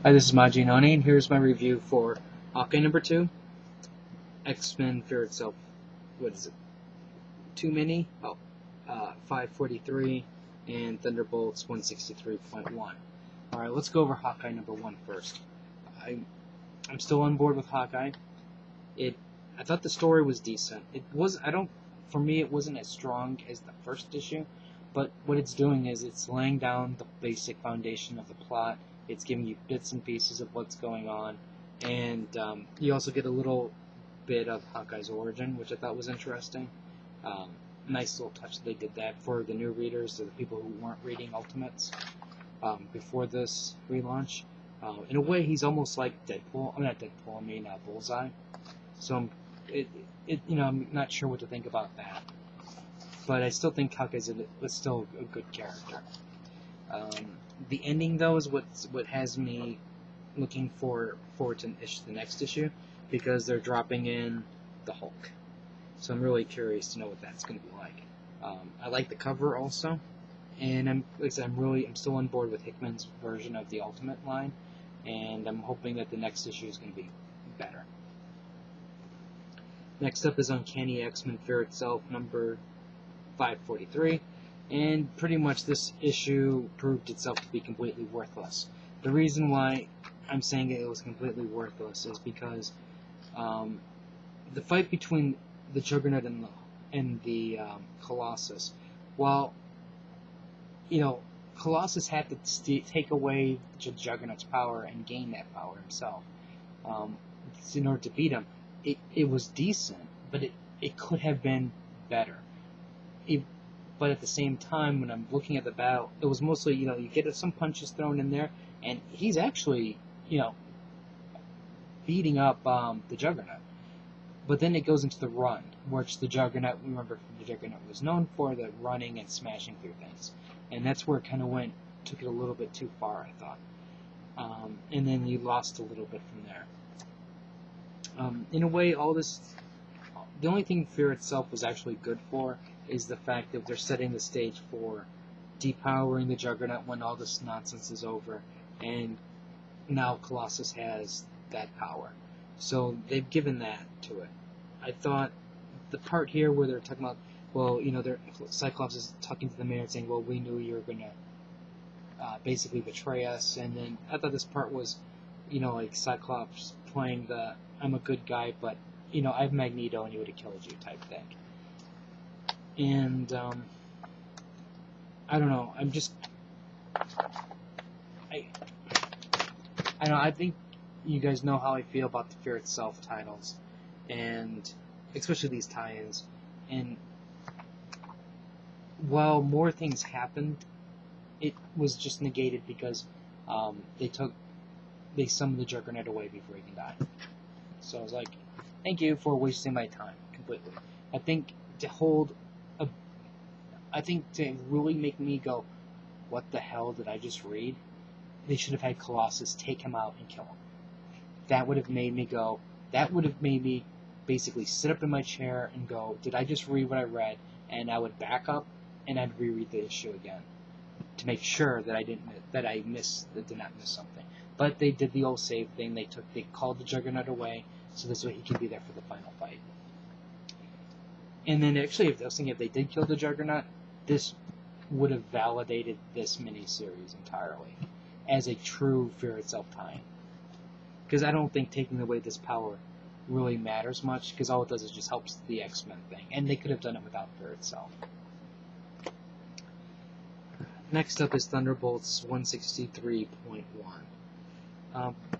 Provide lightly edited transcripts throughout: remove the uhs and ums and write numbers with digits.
Hi, this is Maji Noni, and here's my review for Hawkeye number 2, X-Men Fear Itself. What is it? 2 mini? 543, and Thunderbolts 163.1. Alright, let's go over Hawkeye number 1 first. I'm still on board with Hawkeye. I thought the story was decent. For me, it wasn't as strong as the first issue, but what it's doing is it's laying down the basic foundation of the plot. It's giving you bits and pieces of what's going on, and you also get a little bit of Hawkeye's origin, which I thought was interesting. Nice little touch that they did that for the new readers, or the people who weren't reading Ultimates before this relaunch. In a way, he's almost like Deadpool. I'm not Deadpool. I mean Bullseye. So I'm not sure what to think about that, but I still think Hawkeye's still a good character. The ending, though, is what has me looking forward to the next issue, because they're dropping in the Hulk. So I'm really curious to know what that's going to be like. I like the cover also, and I'm still on board with Hickman's version of the Ultimate line, and I'm hoping that the next issue is going to be better. Next up is Uncanny X-Men Fear Itself, number 543. And pretty much this issue proved itself to be completely worthless. The reason why I'm saying it was completely worthless is because the fight between the Juggernaut and the Colossus, while Colossus had to take away Juggernaut's power and gain that power himself in order to beat him, it was decent, but it could have been better. But at the same time, when I'm looking at the battle, it was mostly, you get some punches thrown in there, and he's actually, beating up the Juggernaut. But then it goes into the run, which the Juggernaut, remember, the Juggernaut was known for, the running and smashing through things. And that's where it kind of took it a little bit too far, I thought. And then you lost a little bit from there. In a way, the only thing Fear Itself was actually good for is the fact that they're setting the stage for depowering the Juggernaut when all this nonsense is over, and now Colossus has that power. So they've given that to it. I thought the part here where they're talking about, Cyclops is talking to the mayor and saying, well, we knew you were going to basically betray us, and then I thought this part was, like Cyclops playing the I'm a good guy, but I have Magneto and he would have killed you type thing. And I don't know. I think you guys know how I feel about the Fear Itself titles, and especially these tie-ins. And while more things happened, it was just negated because they summoned the Juggernaut away before he can die. So I was like, thank you for wasting my time completely. I think to really make me go, what the hell did I just read? They should have had Colossus take him out and kill him. That would have made me basically sit up in my chair and go, did I just read what I read? And I would back up and I'd reread the issue again to make sure that I did not miss something. But they did the old save thing. They called the Juggernaut away, so this way he can be there for the final fight. And then actually, if they did kill the Juggernaut, this would have validated this miniseries entirely as a true Fear Itself tie-in. Because I don't think taking away this power really matters much, because all it does is just helps the X-Men thing, and they could have done it without Fear Itself. Next up is Thunderbolts 163.1.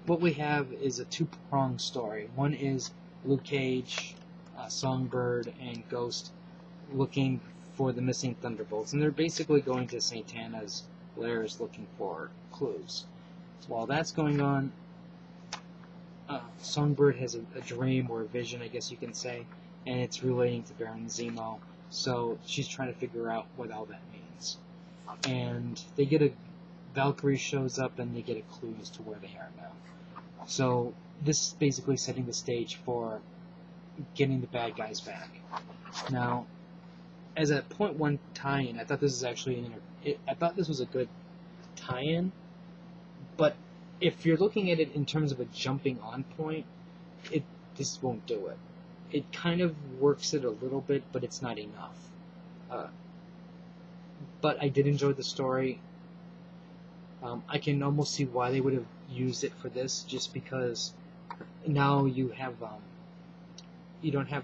What we have is a two-pronged story. One is Luke Cage, Songbird, and Ghost looking for the missing Thunderbolts, and they're basically going to Satana's lairs looking for clues. So while that's going on, Songbird has a dream or a vision, I guess you can say, and it's relating to Baron Zemo, so she's trying to figure out what all that means. And Valkyrie shows up and they get a clue as to where they are now. So this is basically setting the stage for getting the bad guys back. Now, as a .1 tie-in, I thought this was actually I thought this was a good tie-in, but if you're looking at it in terms of a jumping on point, this won't do it. It kind of works it a little bit, but it's not enough. But I did enjoy the story. I can almost see why they would have used it for this, just because now you have, you don't have,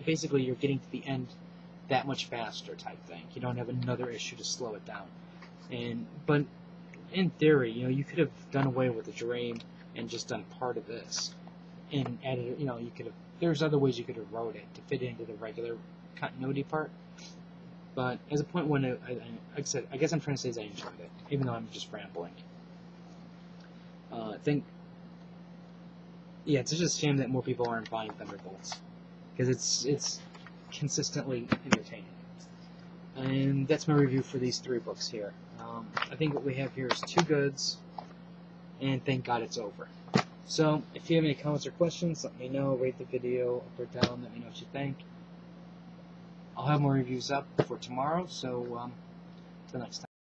basically you're getting to the end that much faster type thing. You don't have another issue to slow it down. But in theory, you could have done away with the dream and just done part of this, and added, you could have. There's other ways you could have wrote it to fit into the regular continuity part. But as a point when, like I said, I guess I'm trying to say is I enjoyed it, even though I'm just rambling. It's just a shame that more people aren't buying Thunderbolts, because it's consistently entertaining. And that's my review for these 3 books here. I think what we have here is 2 goods, and thank God it's over. So, if you have any comments or questions, let me know. Rate the video up or down. Let me know what you think. I'll have more reviews up for tomorrow, so until next time.